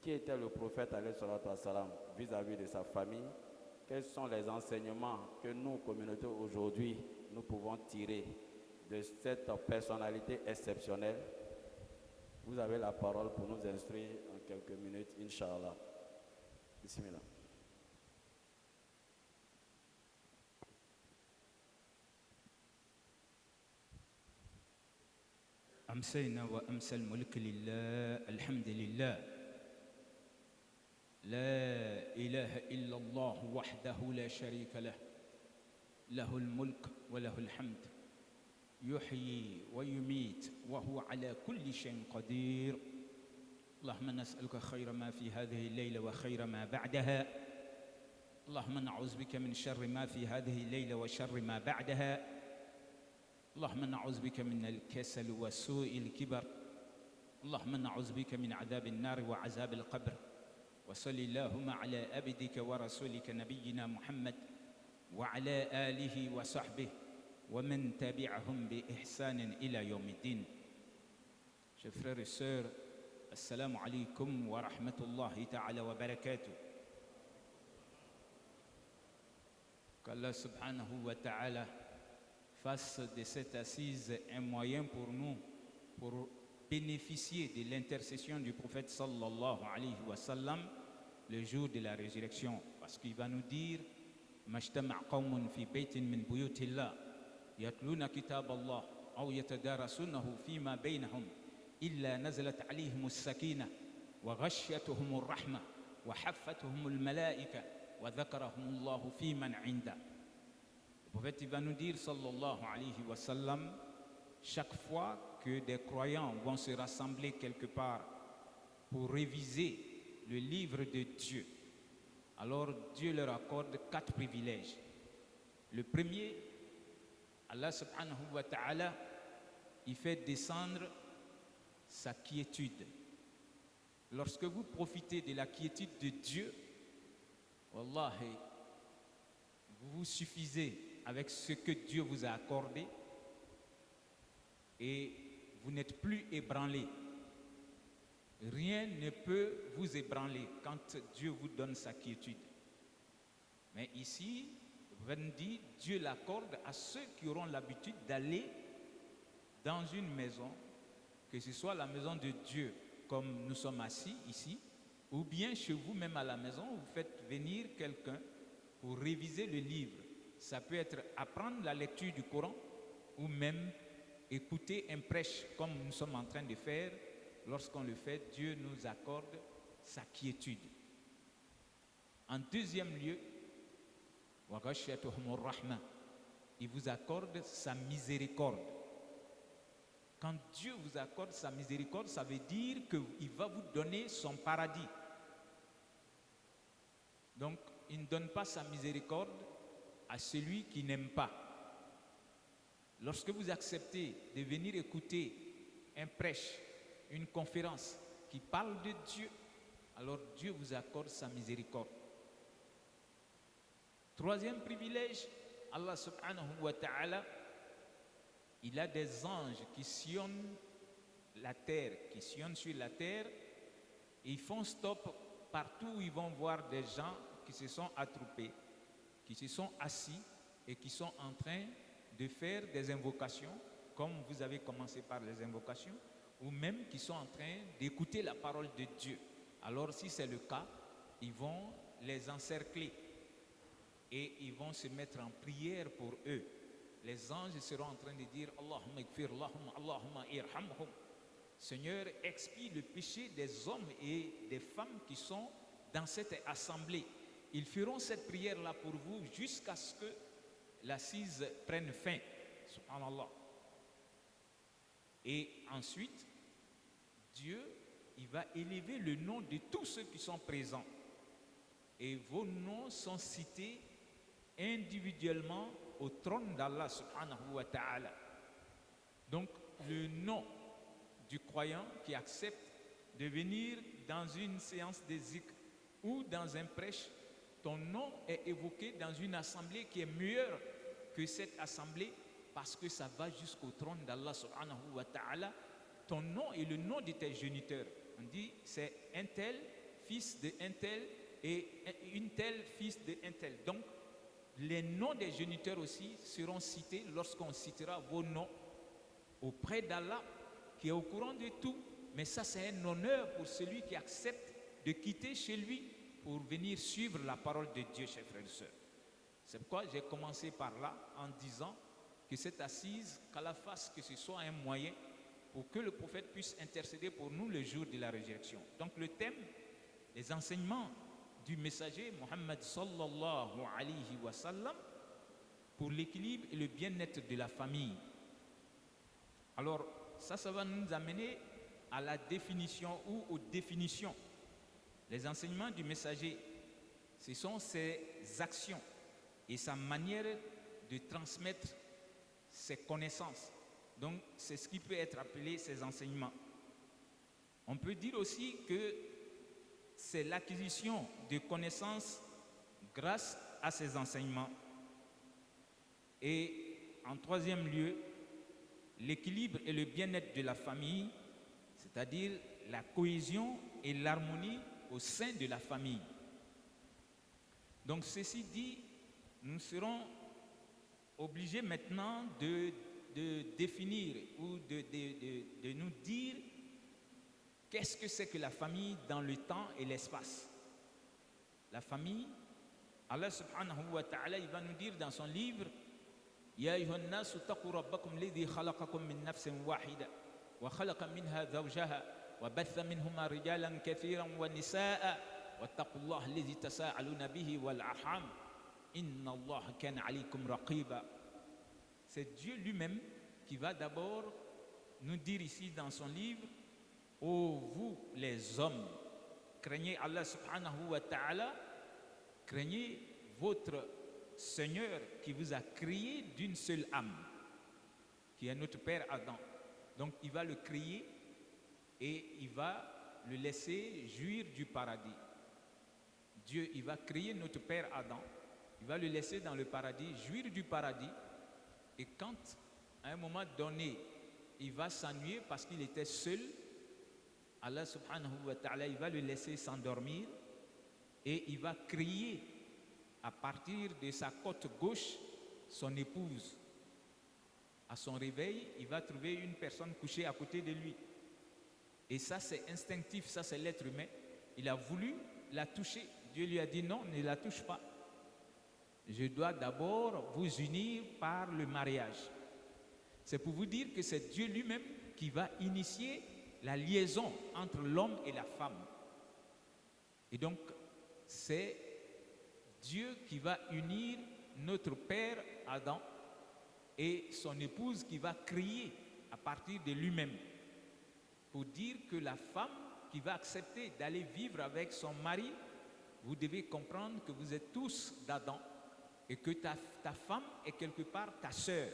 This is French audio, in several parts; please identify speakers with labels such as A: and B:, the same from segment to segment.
A: qui était le prophète alayhi salatu wassalam, vis-à-vis de sa famille? Quels sont les enseignements que nous, communautés, aujourd'hui, nous pouvons tirer de cette personnalité exceptionnelle? Vous avez la parole pour nous instruire en quelques minutes, Inch'Allah. Bismillah.
B: أمسينا وأمسى الملك لله الحمد لله لا إله إلا الله وحده لا شريك له له الملك وله الحمد يحيي ويميت وهو على كل شيء قدير اللهم نسألك خير ما في هذه الليلة وخير ما بعدها اللهم نعوذ بك من شر ما في هذه الليلة وشر ما بعدها اللهم نعوذ بك من الكسل وسوء الكبر اللهم نعوذ بك من عذاب النار وعذاب القبر وصل اللهم على عبدك ورسولك نبينا محمد وعلى آله وصحبه ومن تبعهم بإحسان إلى يوم الدين. Chers frères et sœurs, assalamu alaikum wa rahmatullahi ta'ala wa barakatuh. Qu'Allah subhanahu wa ta'ala fasse de cette assise un moyen pour nous pour bénéficier de l'intercession du prophète sallallahu alayhi wa sallam le jour de la résurrection, parce qu'il va nous dire majtama' qawmun fi baytin min buyutillah yatluna kitab Allah aw yatadarasunahu fima baynahum illa nazalat alayhim as-sakinah wa ghashiyatuhum ar-rahmah wa haffatuhum al-malaika wa dhakarahum Allah fi man 'inda. Le prophète il va nous dire sallallahu alayhi wa sallam, chaque fois que des croyants vont se rassembler quelque part pour réviser le livre de Dieu, alors Dieu leur accorde 4 privilèges. Le premier, Allah subhanahu wa ta'ala, il fait descendre sa quiétude. Lorsque vous profitez de la quiétude de Dieu, wallahi, vous vous suffisez avec ce que Dieu vous a accordé et vous n'êtes plus ébranlé. Rien ne peut vous ébranler quand Dieu vous donne sa quiétude. Mais ici, on dit, Dieu l'accorde à ceux qui auront l'habitude d'aller dans une maison, que ce soit la maison de Dieu, comme nous sommes assis ici, ou bien chez vous même à la maison, vous faites venir quelqu'un pour réviser le livre. Ça peut être apprendre la lecture du Coran ou même écouter un prêche comme nous sommes en train de faire. Lorsqu'on le fait, Dieu nous accorde sa quiétude. En deuxième lieu, il vous accorde sa miséricorde. Quand Dieu vous accorde sa miséricorde, ça veut dire qu'il va vous donner son paradis. Donc, il ne donne pas sa miséricorde à celui qui n'aime pas. Lorsque vous acceptez de venir écouter un prêche, une conférence qui parle de Dieu, alors Dieu vous accorde sa miséricorde. Troisième privilège, Allah subhanahu wa ta'ala, il a des anges qui sillonnent la terre, qui sillonnent sur la terre, et ils font stop partout où ils vont voir des gens qui se sont attroupés, qui se sont assis et qui sont en train de faire des invocations, comme vous avez commencé par les invocations, ou même qui sont en train d'écouter la parole de Dieu. Alors si c'est le cas, ils vont les encercler et ils vont se mettre en prière pour eux. Les anges seront en train de dire Allahumma ikfir lahum, Allahumma irhamhum. Seigneur, expie le péché des hommes et des femmes qui sont dans cette assemblée. Ils feront cette prière-là pour vous jusqu'à ce que l'assise prenne fin. Subhanallah. Et ensuite, Dieu, il va élever le nom de tous ceux qui sont présents. Et vos noms sont cités individuellement au trône d'Allah subhanahu wa ta'ala. Donc, le nom du croyant qui accepte de venir dans une séance de zikr ou dans un prêche, ton nom est évoqué dans une assemblée qui est meilleure que cette assemblée parce que ça va jusqu'au trône d'Allah subhanahu wa ta'ala. Ton nom est le nom de tes géniteurs. On dit c'est un tel fils de un tel et une telle fils de un tel. Donc, les noms des géniteurs aussi seront cités lorsqu'on citera vos noms auprès d'Allah qui est au courant de tout. Mais ça, c'est un honneur pour celui qui accepte de quitter chez lui pour venir suivre la parole de Dieu, chers frères et sœurs. C'est pourquoi j'ai commencé par là en disant que cette assise, qu'Allah fasse que ce soit un moyen pour que le prophète puisse intercéder pour nous le jour de la résurrection. Donc le thème, les enseignements du messager Mohammed sallallahu alayhi wa sallam pour l'équilibre et le bien-être de la famille. Alors ça va nous amener à la définition ou aux définitions. Les enseignements du messager, ce sont ses actions et sa manière de transmettre ses connaissances. Donc, c'est ce qui peut être appelé ses enseignements. On peut dire aussi que c'est l'acquisition de connaissances grâce à ses enseignements. Et en troisième lieu, l'équilibre et le bien-être de la famille, c'est-à-dire la cohésion et l'harmonie au sein de la famille. Donc, ceci dit, nous serons obligés maintenant de définir ou de nous dire qu'est-ce que c'est que la famille dans le temps et l'espace. La famille, Allah subhanahu wa ta'ala, il va nous dire dans son livre Ya ayyuhan nasu taqu rabbakum alladhi khalaqakum min nafsin wahida wa khalaqa minha zawjaha wa batha minhuma rijalan kathiran wa nisaa wattaqullaha alladhi tasaaluna bihi wal arham inna Allah kana alaykum raqiba. C'est Dieu lui-même qui va d'abord nous dire ici dans son livre ô vous les hommes, craignez Allah subhanahu wa ta'ala, craignez votre Seigneur qui vous a créé d'une seule âme, qui est notre père Adam. Donc il va le créer et il va le laisser jouir du paradis. Dieu, il va créer notre père Adam, il va le laisser dans le paradis, jouir du paradis. Et quand, à un moment donné, il va s'ennuyer parce qu'il était seul, Allah subhanahu wa ta'ala, il va le laisser s'endormir et il va créer à partir de sa côte gauche son épouse. À son réveil, il va trouver une personne couchée à côté de lui. Et ça, c'est instinctif, ça, c'est l'être humain. Il a voulu la toucher. Dieu lui a dit non, ne la touche pas. Je dois d'abord vous unir par le mariage. C'est pour vous dire que c'est Dieu lui-même qui va initier la liaison entre l'homme et la femme. Et donc, c'est Dieu qui va unir notre père Adam et son épouse qui va créer à partir de lui-même. Pour dire que la femme qui va accepter d'aller vivre avec son mari, vous devez comprendre que vous êtes tous d'Adam et que ta femme est quelque part ta sœur.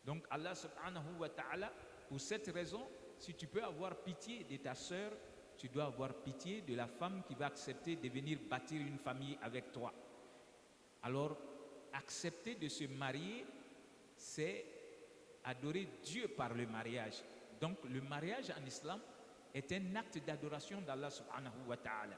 B: Donc Allah subhanahu wa ta'ala, pour cette raison, si tu peux avoir pitié de ta sœur, tu dois avoir pitié de la femme qui va accepter de venir bâtir une famille avec toi. Alors, accepter de se marier, c'est adorer Dieu par le mariage. Donc, le mariage en islam est un acte d'adoration d'Allah subhanahu wa ta'ala.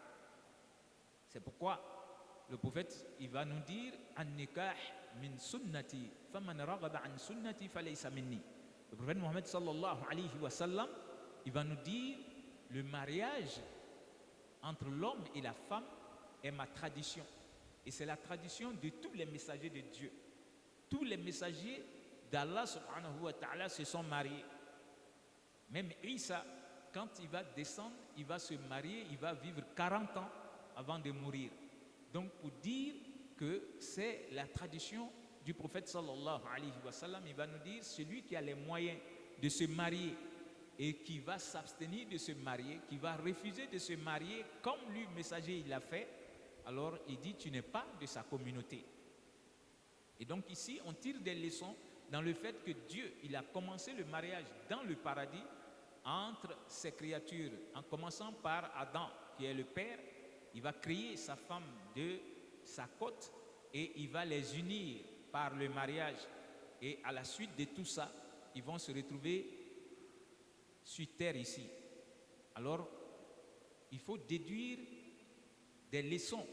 B: C'est pourquoi le prophète, il va nous dire An-nikah min sunnati, faman raghaba an sunnati falaysa minni. Le prophète Mohammed sallallahu alayhi wa sallam, il va nous dire le mariage entre l'homme et la femme est ma tradition. Et c'est la tradition de tous les messagers de Dieu. Tous les messagers d'Allah subhanahu wa ta'ala se sont mariés. Même Isa, quand il va descendre, il va se marier, il va vivre 40 ans avant de mourir. Donc pour dire que c'est la tradition du prophète sallallahu alayhi wa sallam, il va nous dire celui qui a les moyens de se marier et qui va s'abstenir de se marier, qui va refuser de se marier comme lui, messager, il l'a fait, alors il dit tu n'es pas de sa communauté. Et donc ici, on tire des leçons dans le fait que Dieu, il a commencé le mariage dans le paradis entre ses créatures, en commençant par Adam, qui est le père. Il va créer sa femme de sa côte et il va les unir par le mariage. Et à la suite de tout ça, ils vont se retrouver sur terre ici. Alors, il faut déduire des leçons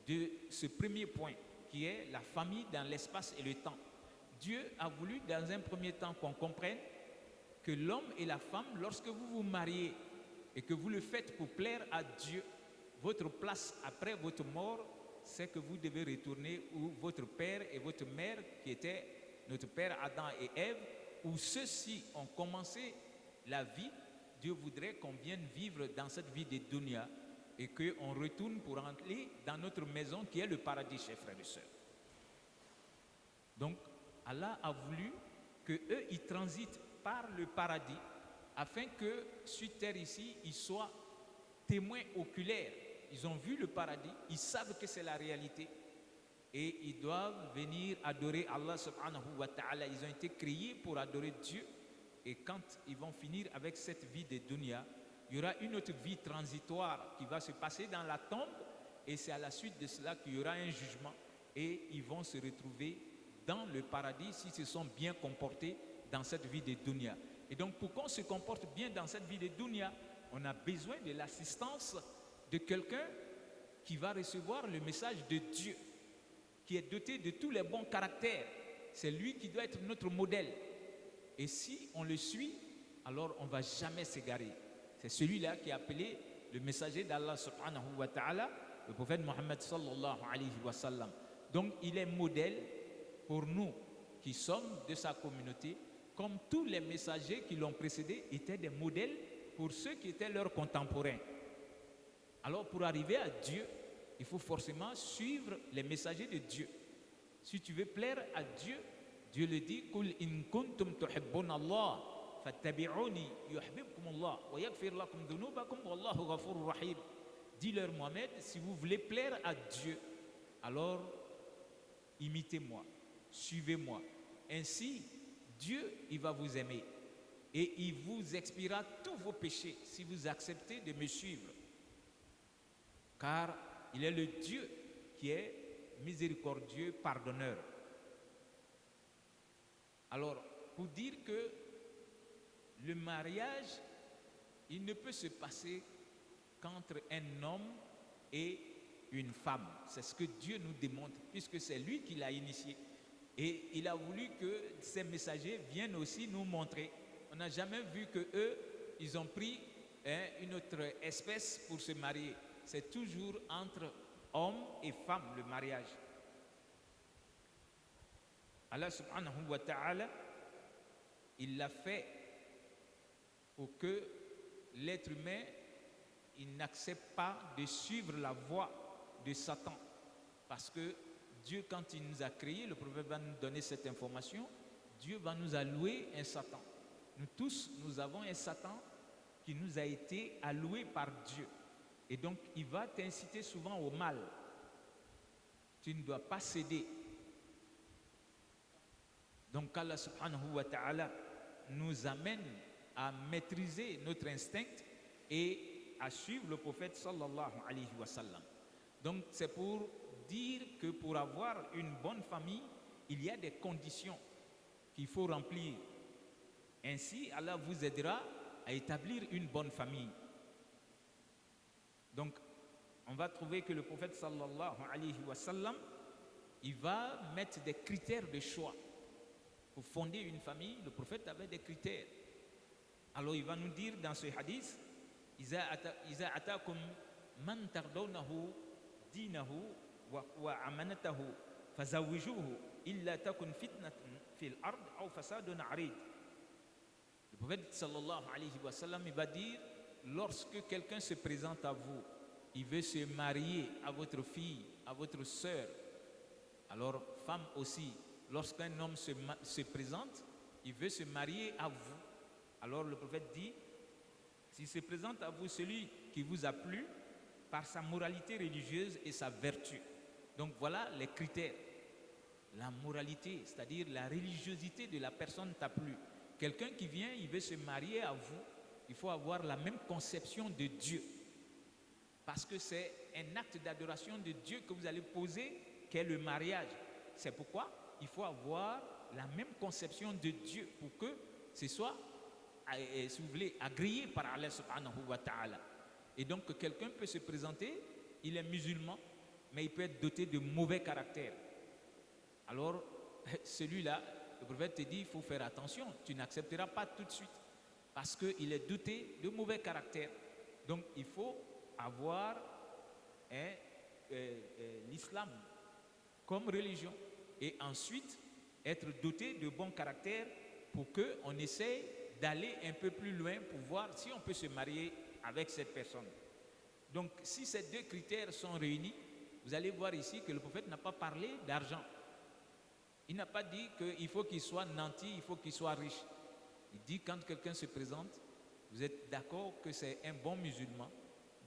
B: de ce premier point, qui est la famille dans l'espace et le temps. Dieu a voulu dans un premier temps qu'on comprenne que l'homme et la femme, lorsque vous vous mariez et que vous le faites pour plaire à Dieu, votre place après votre mort, c'est que vous devez retourner où votre père et votre mère, qui étaient notre père Adam et Ève, où ceux-ci ont commencé la vie. Dieu voudrait qu'on vienne vivre dans cette vie de dunya et qu'on retourne pour entrer dans notre maison qui est le paradis, chers frères et sœurs. Donc, Allah a voulu qu'eux, ils transitent par le paradis afin que sur terre ici, ils soient témoins oculaires. Ils ont vu le paradis, ils savent que c'est la réalité et ils doivent venir adorer Allah subhanahu wa ta'ala. Ils ont été créés pour adorer Dieu et quand ils vont finir avec cette vie de dunya, il y aura une autre vie transitoire qui va se passer dans la tombe et c'est à la suite de cela qu'il y aura un jugement et ils vont se retrouver dans le paradis s'ils se sont bien comportés dans cette vie de dunya. Et donc pour qu'on se comporte bien dans cette vie de dunya, on a besoin de l'assistance de quelqu'un qui va recevoir le message de Dieu, qui est doté de tous les bons caractères. C'est lui qui doit être notre modèle. Et si on le suit, alors on ne va jamais s'égarer. C'est celui-là qui est appelé le messager d'Allah subhanahu wa ta'ala, le prophète Mohammed sallallahu alayhi wa sallam. Donc il est modèle pour nous qui sommes de sa communauté, comme tous les messagers qui l'ont précédé étaient des modèles pour ceux qui étaient leurs contemporains. Alors pour arriver à Dieu, il faut forcément suivre les messagers de Dieu. Si tu veux plaire à Dieu, Dieu le dit, Qul in kuntum tuhibbuna Allah fattabi'uni yuhibbukum Allah wa yaghfir lakum dhunubakum wallahu ghafurur rahim. Dis-leur Mohamed, si vous voulez plaire à Dieu, alors imitez-moi, suivez-moi. Ainsi, Dieu, il va vous aimer et il vous expiera tous vos péchés si vous acceptez de me suivre. Car il est le Dieu qui est miséricordieux, pardonneur. Alors, pour dire que le mariage, il ne peut se passer qu'entre un homme et une femme. C'est ce que Dieu nous démontre, puisque c'est lui qui l'a initié. Et il a voulu que ces messagers viennent aussi nous montrer. On n'a jamais vu qu'eux, ils ont pris une autre espèce pour se marier. C'est toujours entre hommes et femmes, le mariage. Allah subhanahu wa ta'ala, il l'a fait pour que l'être humain, il n'accepte pas de suivre la voie de Satan. Parce que Dieu, quand il nous a créés, le prophète va nous donner cette information, Dieu va nous allouer un Satan. Nous tous, nous avons un Satan qui nous a été alloué par Dieu. Et donc, il va t'inciter souvent au mal. Tu ne dois pas céder. Donc, Allah subhanahu wa ta'ala nous amène à maîtriser notre instinct et à suivre le prophète sallallahu alayhi wa sallam. Donc, c'est pour dire que pour avoir une bonne famille, il y a des conditions qu'il faut remplir. Ainsi, Allah vous aidera à établir une bonne famille. Donc, on va trouver que le prophète sallallahu alayhi wa sallam, il va mettre des critères de choix. Pour fonder une famille, le prophète avait des critères. Alors, il va nous dire dans ce hadith, Iza atakum man tardawnahu dinahu wa amanatahu fazawijuhu illa takun fitnatun fil ard aw fasadun arid. Le prophète sallallahu alayhi wa sallam, il va dire, lorsque quelqu'un se présente à vous, il veut se marier à votre fille, à votre sœur, alors femme aussi, lorsqu'un homme se présente, il veut se marier à vous, alors le prophète dit, s'il se présente à vous celui qui vous a plu par sa moralité religieuse et sa vertu. Donc voilà les critères. La moralité, c'est-à-dire la religiosité de la personne t'a plu. Quelqu'un qui vient, il veut se marier à vous, il faut avoir la même conception de Dieu. Parce que c'est un acte d'adoration de Dieu que vous allez poser, qu'est le mariage. C'est pourquoi il faut avoir la même conception de Dieu pour que ce soit, si vous voulez, agréé par Allah subhanahu wa ta'ala. Et donc quelqu'un peut se présenter, il est musulman, mais il peut être doté de mauvais caractère. Alors celui-là, le prophète te dit, il faut faire attention, tu n'accepteras pas tout de suite, parce qu'il est doté de mauvais caractère. Donc il faut avoir l'islam comme religion et ensuite être doté de bon caractère pour qu'on essaye d'aller un peu plus loin pour voir si on peut se marier avec cette personne. Donc si ces deux critères sont réunis, vous allez voir ici que le prophète n'a pas parlé d'argent. Il n'a pas dit qu'il faut qu'il soit nanti, il faut qu'il soit riche. Il dit quand quelqu'un se présente, vous êtes d'accord que c'est un bon musulman,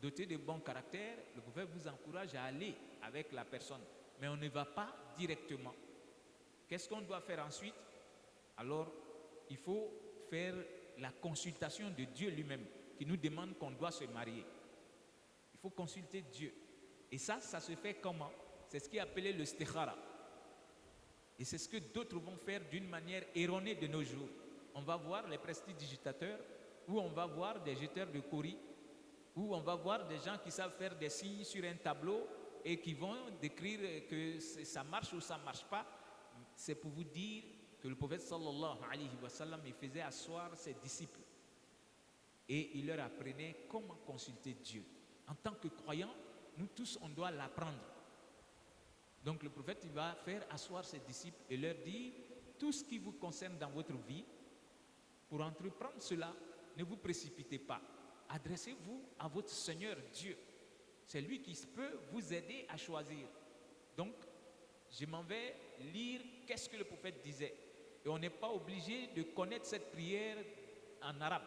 B: doté de bon caractère, le prophète vous encourage à aller avec la personne. Mais on ne va pas directement. Qu'est-ce qu'on doit faire ensuite? Alors, il faut faire la consultation de Dieu lui-même, qui nous demande qu'on doit se marier. Il faut consulter Dieu. Et ça se fait comment? C'est ce qui est appelé le stikhara. Et c'est ce que d'autres vont faire d'une manière erronée de nos jours. On va voir les prestidigitateurs, ou on va voir des jeteurs de courrier, ou on va voir des gens qui savent faire des signes sur un tableau et qui vont décrire que ça marche ou ça ne marche pas. C'est pour vous dire que le prophète sallallahu alayhi wa sallam, il faisait asseoir ses disciples et il leur apprenait comment consulter Dieu. En tant que croyants, nous tous, on doit l'apprendre. Donc le prophète, il va faire asseoir ses disciples et leur dire tout ce qui vous concerne dans votre vie. Pour entreprendre cela, ne vous précipitez pas. Adressez-vous à votre Seigneur Dieu. C'est lui qui peut vous aider à choisir. Donc, je m'en vais lire qu'est-ce que le prophète disait. Et on n'est pas obligé de connaître cette prière en arabe.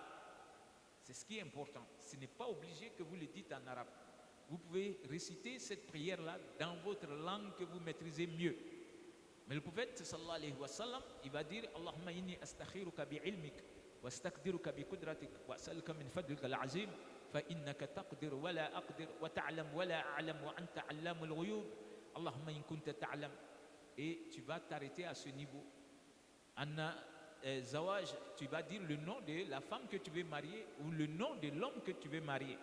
B: C'est ce qui est important. Ce n'est pas obligé que vous le dites en arabe. Vous pouvez réciter cette prière-là dans votre langue que vous maîtrisez mieux. Mais le prophète sallallahu alayhi wa sallam, il va dire Allahumma inni astakhiruka bi'ilmik wa astakdiruka bi kudratik wa as'aluka min fadlika al-azim fa innaka taqdir wa la aqdir wa ta'lam wa la a'lam wa anta 'allamul ghuyub Allahumma in kunta ta'lam. Et tu vas t'arrêter à ce niveau. Anna zawaj, tu vas dire le nom de la femme que tu veux marier ou le nom de l'homme que tu veux marier.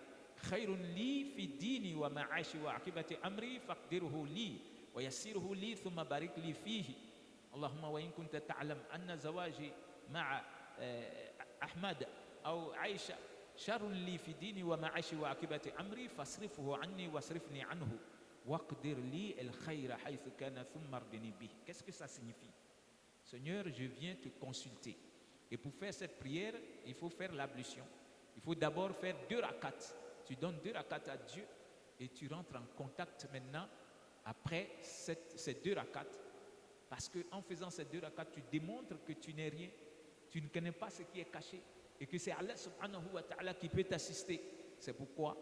B: Khayrun li fi dini wa ma'ashi wa aqibati amri faqdirhu li wa yassirhu li thumma barik li fihi. Allahumma wa in kunta ta'lam anna zawaji ma'a Ahmad aw Aisha sharrun li fi dini wa ma'ashi wa aqibati amri fasrifhu anni wasrifni anhu waqdir li al khayra haythu kana thumma ardini bih. Qu'est-ce que ça signifie? Seigneur, je viens te consulter. Et pour faire cette prière, il faut faire l'ablution. Il faut d'abord faire 2 rakats. Tu donnes 2 rakats à Dieu et tu rentres en contact maintenant après ces 2 rakats. Parce qu'en faisant ces 2 rakats, tu démontres que tu n'es rien. Tu ne connais pas ce qui est caché. Et que c'est Allah subhanahu wa ta'ala qui peut t'assister. C'est pourquoi,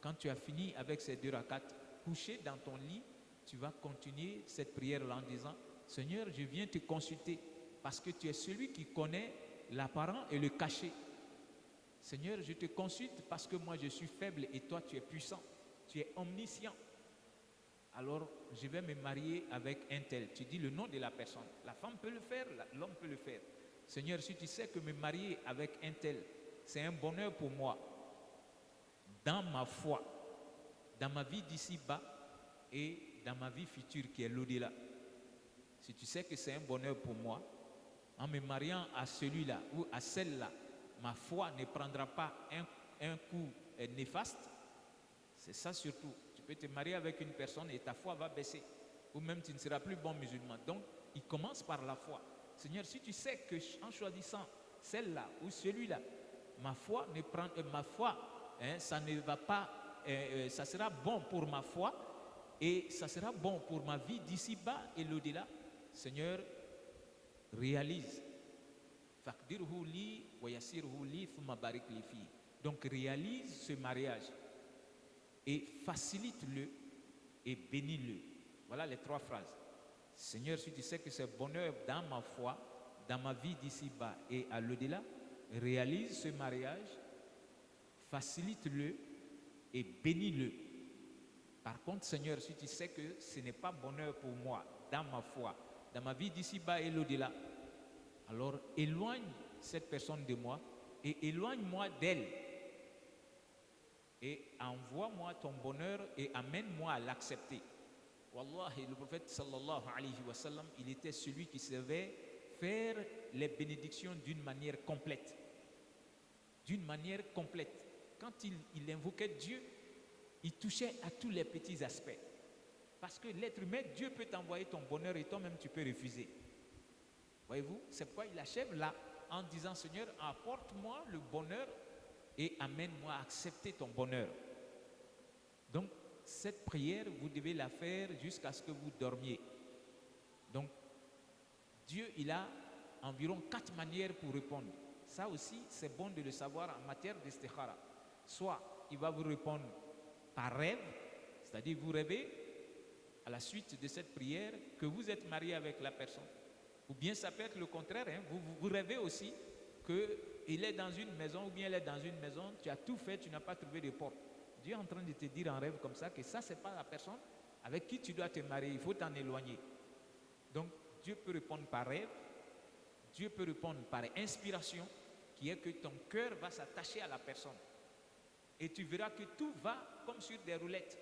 B: quand tu as fini avec ces 2 rakats, couché dans ton lit, tu vas continuer cette prière-là en disant Seigneur, je viens te consulter parce que tu es celui qui connaît l'apparent et le caché. Seigneur, je te consulte parce que moi je suis faible et toi tu es puissant, tu es omniscient. Alors je vais me marier avec un tel. Tu dis le nom de la personne. La femme peut le faire, l'homme peut le faire. Seigneur, si tu sais que me marier avec un tel, c'est un bonheur pour moi, dans ma foi, dans ma vie d'ici-bas et dans ma vie future qui est l'au-delà. Si tu sais que c'est un bonheur pour moi, en me mariant à celui-là ou à celle-là, ma foi ne prendra pas un coup néfaste. C'est ça surtout. Tu peux te marier avec une personne et ta foi va baisser. Ou même tu ne seras plus bon musulman. Donc, il commence par la foi. Seigneur, si tu sais que en choisissant celle-là ou celui-là, ma foi, ça ne va pas, ça sera bon pour ma foi et ça sera bon pour ma vie d'ici-bas et l'au-delà. Seigneur, réalise. Donc réalise ce mariage et facilite-le et bénis-le. Voilà les 3 phrases. Seigneur, si tu sais que c'est bonheur dans ma foi, dans ma vie d'ici-bas et à l'au-delà, réalise ce mariage, facilite-le et bénis-le. Par contre, Seigneur, si tu sais que ce n'est pas bonheur pour moi dans ma foi, dans ma vie d'ici-bas et l'au-delà, alors éloigne cette personne de moi et éloigne-moi d'elle. et envoie-moi ton bonheur et amène-moi à l'accepter. Wallahi, le prophète sallallahu alayhi wa sallam, il était celui qui savait faire les bénédictions d'une manière complète. D'une manière complète. Quand il invoquait Dieu, il touchait à tous les petits aspects. Parce que l'être humain, Dieu peut t'envoyer ton bonheur et toi-même tu peux refuser. Voyez-vous, c'est pourquoi il achève là en disant, Seigneur, apporte-moi le bonheur et amène-moi à accepter ton bonheur. Donc, cette prière, vous devez la faire jusqu'à ce que vous dormiez. Donc, Dieu, il a environ 4 manières pour répondre. Ça aussi, c'est bon de le savoir en matière d'istikhara. Soit, il va vous répondre par rêve, c'est-à-dire vous rêvez à la suite de cette prière que vous êtes marié avec la personne. Ou bien ça peut être le contraire, hein. Vous rêvez aussi qu'il est dans une maison ou bien elle est dans une maison, tu as tout fait, tu n'as pas trouvé de porte. Dieu est en train de te dire en rêve comme ça que ça, c'est pas la personne avec qui tu dois te marier, il faut t'en éloigner. Donc, Dieu peut répondre par rêve, Dieu peut répondre par inspiration, qui est que ton cœur va s'attacher à la personne. Et tu verras que tout va comme sur des roulettes.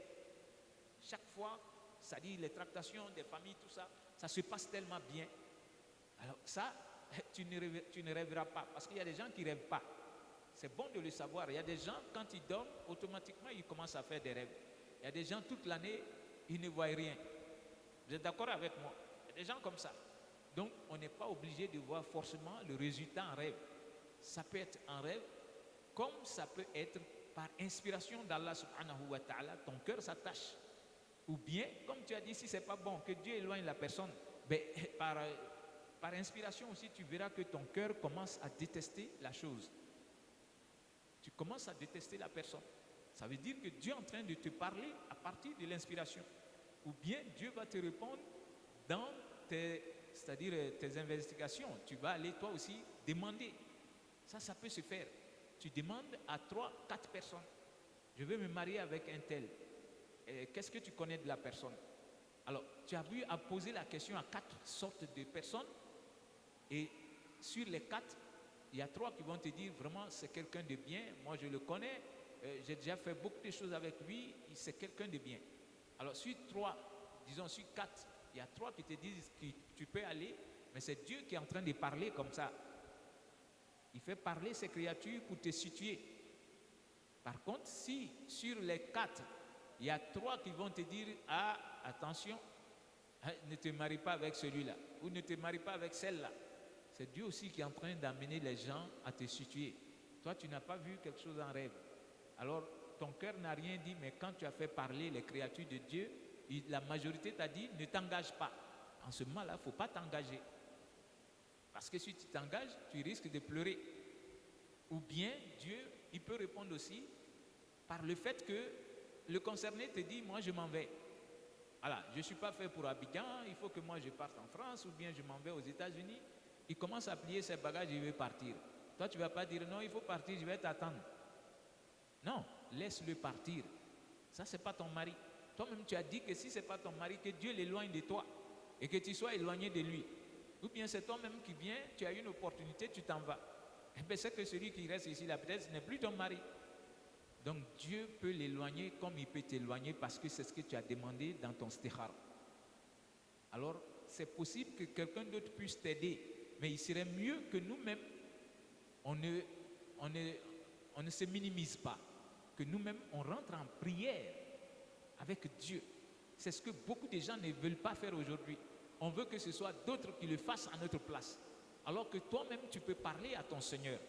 B: Chaque fois, c'est-à-dire les tractations des familles, tout ça, ça se passe tellement bien. Alors ça, tu ne rêveras pas, parce qu'il y a des gens qui ne rêvent pas. C'est bon de le savoir. Il y a des gens, quand ils dorment, automatiquement, ils commencent à faire des rêves. Il y a des gens, toute l'année, ils ne voient rien. Vous êtes d'accord avec moi? Il y a des gens comme ça. Donc, on n'est pas obligé de voir forcément le résultat en rêve. Ça peut être en rêve, comme ça peut être par inspiration d'Allah subhanahu wa ta'ala, ton cœur s'attache. Ou bien, comme tu as dit, si ce n'est pas bon, que Dieu éloigne la personne, ben, par inspiration aussi, tu verras que ton cœur commence à détester la chose. Tu commences à détester la personne. Ça veut dire que Dieu est en train de te parler à partir de l'inspiration. Ou bien Dieu va te répondre dans c'est-à-dire tes investigations. Tu vas aller toi aussi demander. Ça peut se faire. Tu demandes à 3, 4 personnes. Je veux me marier avec un tel. Qu'est-ce que tu connais de la personne? Alors, tu as vu à poser la question à 4 sortes de personnes. Et sur les 4, il y a 3 qui vont te dire vraiment c'est quelqu'un de bien, moi je le connais, j'ai déjà fait beaucoup de choses avec lui, c'est quelqu'un de bien. Alors sur 3, disons sur 4, il y a 3 qui te disent que tu peux aller, mais c'est Dieu qui est en train de parler comme ça. Il fait parler ses créatures pour te situer. Par contre, si sur les 4, il y a 3 qui vont te dire ah attention, ne te marie pas avec celui-là, ou ne te marie pas avec celle-là. C'est Dieu aussi qui est en train d'amener les gens à te situer. Toi, tu n'as pas vu quelque chose en rêve. Alors, ton cœur n'a rien dit, mais quand tu as fait parler les créatures de Dieu, la majorité t'a dit, ne t'engage pas. En ce moment-là, il ne faut pas t'engager. Parce que si tu t'engages, tu risques de pleurer. Ou bien, Dieu, il peut répondre aussi par le fait que le concerné te dit, moi, je m'en vais. Voilà, je ne suis pas fait pour Abidjan, il faut que moi, je parte en France, ou bien je m'en vais aux États-Unis. Il commence à plier ses bagages, il veut partir. Toi, tu ne vas pas dire non, il faut partir, je vais t'attendre. Non, laisse-le partir. Ça, ce n'est pas ton mari. Toi-même, tu as dit que si ce n'est pas ton mari, que Dieu l'éloigne de toi et que tu sois éloigné de lui. Ou bien c'est toi-même qui viens, tu as une opportunité, tu t'en vas. Et bien, c'est que celui qui reste ici, là, peut-être, ce n'est plus ton mari. Donc, Dieu peut l'éloigner comme il peut t'éloigner parce que c'est ce que tu as demandé dans ton istikhara. Alors, c'est possible que quelqu'un d'autre puisse t'aider. Mais il serait mieux que nous-mêmes, on ne se minimise pas, que nous-mêmes, on rentre en prière avec Dieu. C'est ce que beaucoup de gens ne veulent pas faire aujourd'hui. On veut que ce soit d'autres qui le fassent à notre place. Alors que toi-même, tu peux parler à ton Seigneur.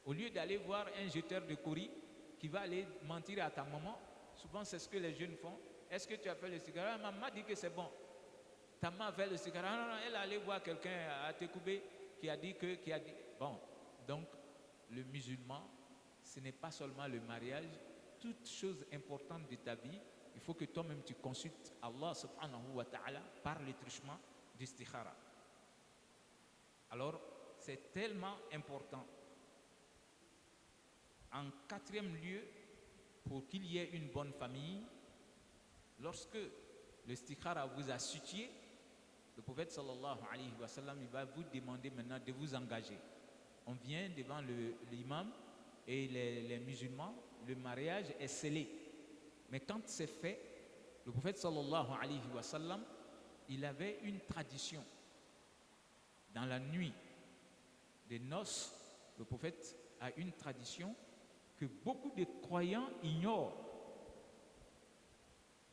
B: Au lieu d'aller voir un jeteur de courrier qui va aller mentir à ta maman, souvent c'est ce que les jeunes font. Est-ce que tu as fait le cigare? Maman dit que c'est bon. Ta maman a fait le cigare. Non, elle est allée voir quelqu'un à Tekoubé qui a dit. Bon, donc le musulman, ce n'est pas seulement le mariage. Toute chose importante de ta vie, il faut que toi-même tu consultes Allah subhanahu wa ta'ala par le truchement d'istikhara. Alors, c'est tellement important. En 4e lieu, pour qu'il y ait une bonne famille, lorsque l'istikhara vous a situé, le prophète sallallahu alayhi wa sallam, il va vous demander maintenant de vous engager. On vient devant l'imam et les musulmans, le mariage est scellé. Mais quand c'est fait, le prophète sallallahu alayhi wa sallam, il avait une tradition. Dans la nuit des noces, le prophète a une tradition que beaucoup de croyants ignorent.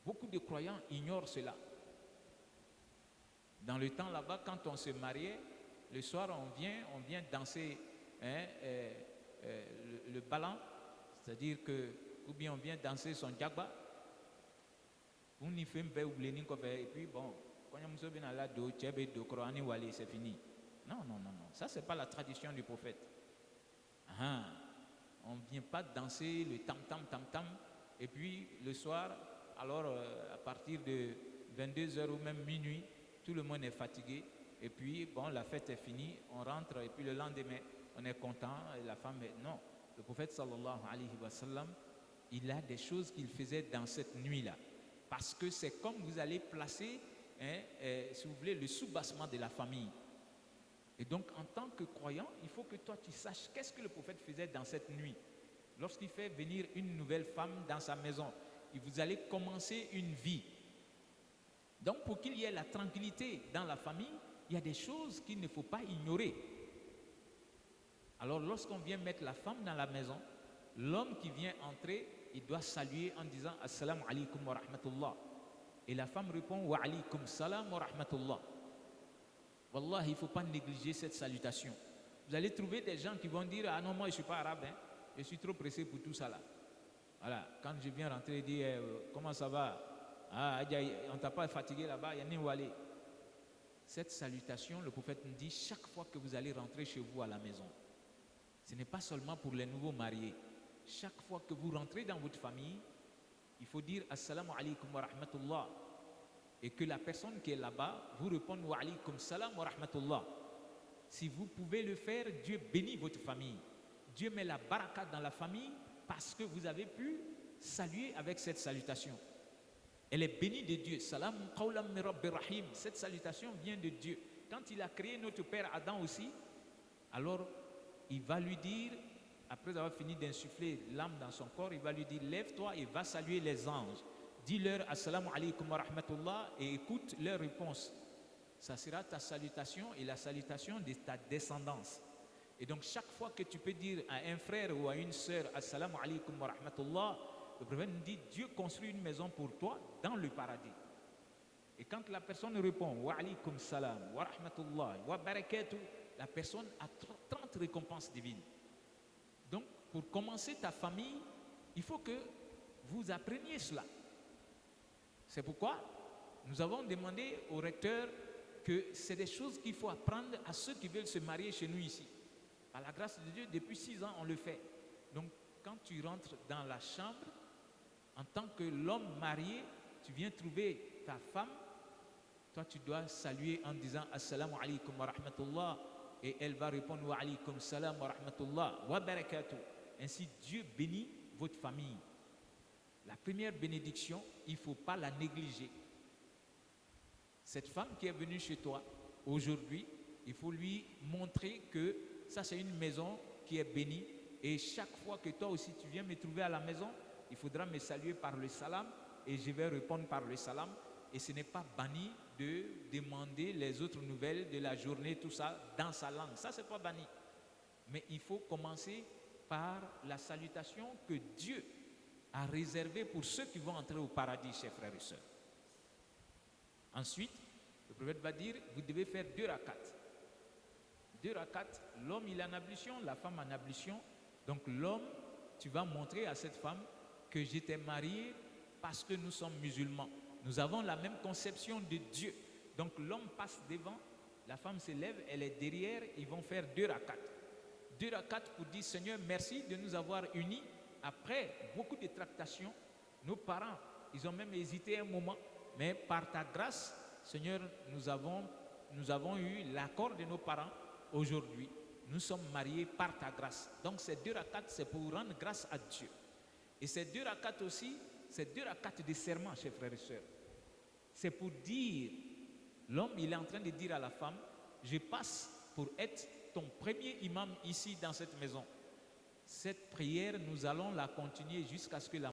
B: Beaucoup de croyants ignorent cela. Dans le temps là-bas, quand on se mariait, le soir on vient danser le balan, c'est-à-dire que, ou bien on vient danser son djagba, et puis bon, quand c'est fini. Non, non, non, non, ça c'est pas la tradition du prophète. On ne vient pas danser le tam-tam, et puis le soir, alors à partir de 22h ou même minuit, tout le monde est fatigué, et puis bon, la fête est finie, on rentre, et puis le lendemain, on est content, et la femme est... Non, le prophète sallallahu alayhi wa sallam, il a des choses qu'il faisait dans cette nuit-là, parce que c'est comme vous allez placer, si vous voulez, le soubassement de la famille. Et donc, en tant que croyant, il faut que toi, tu saches qu'est-ce que le prophète faisait dans cette nuit. Lorsqu'il fait venir une nouvelle femme dans sa maison, et vous allez commencer une vie. Donc, pour qu'il y ait la tranquillité dans la famille, il y a des choses qu'il ne faut pas ignorer. Alors, lorsqu'on vient mettre la femme dans la maison, l'homme qui vient entrer, il doit saluer en disant « Assalamu alaikum wa rahmatullah ». Et la femme répond « Wa alaikum salam wa rahmatullah ». Wallah, il ne faut pas négliger cette salutation. Vous allez trouver des gens qui vont dire « Ah non, moi je ne suis pas arabe, je suis trop pressé pour tout ça là ». Voilà, quand je viens rentrer et dire comment ça va? Ah, on ne t'a pas fatigué là-bas, il y a ni où aller. Cette salutation, le prophète nous dit chaque fois que vous allez rentrer chez vous à la maison. Ce n'est pas seulement pour les nouveaux mariés. Chaque fois que vous rentrez dans votre famille, il faut dire Assalamu alaikum wa rahmatullah. Et que la personne qui est là-bas vous réponde Wa alaikum salam wa rahmatullah. Si vous pouvez le faire, Dieu bénit votre famille. Dieu met la baraka dans la famille parce que vous avez pu saluer avec cette salutation. Elle est bénie de Dieu. Salam qawlam min rabbir rahim. Cette salutation vient de Dieu. Quand il a créé notre père Adam aussi, alors il va lui dire, après avoir fini d'insuffler l'âme dans son corps, il va lui dire lève-toi et va saluer les anges. Dis-leur assalamu alaikum wa rahmatullah et écoute leur réponse. Ça sera ta salutation et la salutation de ta descendance. Et donc chaque fois que tu peux dire à un frère ou à une sœur assalamu alaikum wa rahmatullah, le prophète nous dit Dieu construit une maison pour toi dans le paradis. Et quand la personne répond wa alaikum salam wa rahmatullah wa barakatuh, la personne a 30 récompenses divines. Donc pour commencer ta famille, il faut que vous appreniez cela. C'est pourquoi nous avons demandé au recteur que c'est des choses qu'il faut apprendre à ceux qui veulent se marier chez nous ici. Par la grâce de Dieu, depuis 6 ans, on le fait. Donc, quand tu rentres dans la chambre, en tant que l'homme marié, tu viens trouver ta femme, toi tu dois saluer en disant Assalamu alaikum wa rahmatullah et elle va répondre Wa alaikum salam wa rahmatullah wa barakatuh. Ainsi, Dieu bénit votre famille. La première bénédiction, il ne faut pas la négliger. Cette femme qui est venue chez toi aujourd'hui, il faut lui montrer que ça c'est une maison qui est bénie et chaque fois que toi aussi tu viens me trouver à la maison, il faudra me saluer par le salam et je vais répondre par le salam et ce n'est pas banni de demander les autres nouvelles de la journée, tout ça dans sa langue. Ça c'est pas banni. Mais il faut commencer par la salutation que Dieu a réservé pour ceux qui vont entrer au paradis, chers frères et sœurs. Ensuite, le prophète va dire, vous devez faire 2 rakats. 2 rakats, l'homme il est en ablution, la femme en ablution. Donc l'homme, tu vas montrer à cette femme que j'étais marié parce que nous sommes musulmans. Nous avons la même conception de Dieu. Donc l'homme passe devant, la femme se lève, elle est derrière, ils vont faire 2 rakats. 2 rakats pour dire, Seigneur, merci de nous avoir unis. Après beaucoup de tractations, nos parents, ils ont même hésité un moment, mais par ta grâce, Seigneur, nous avons eu l'accord de nos parents aujourd'hui. Nous sommes mariés par ta grâce. Donc ces 2 rakats, c'est pour rendre grâce à Dieu. Et ces 2 rakats aussi, c'est 2 rakats de serment, chers frères et sœurs. C'est pour dire, l'homme, il est en train de dire à la femme, je passe pour être ton premier imam ici dans cette maison. Cette prière, nous allons la continuer jusqu'à ce que la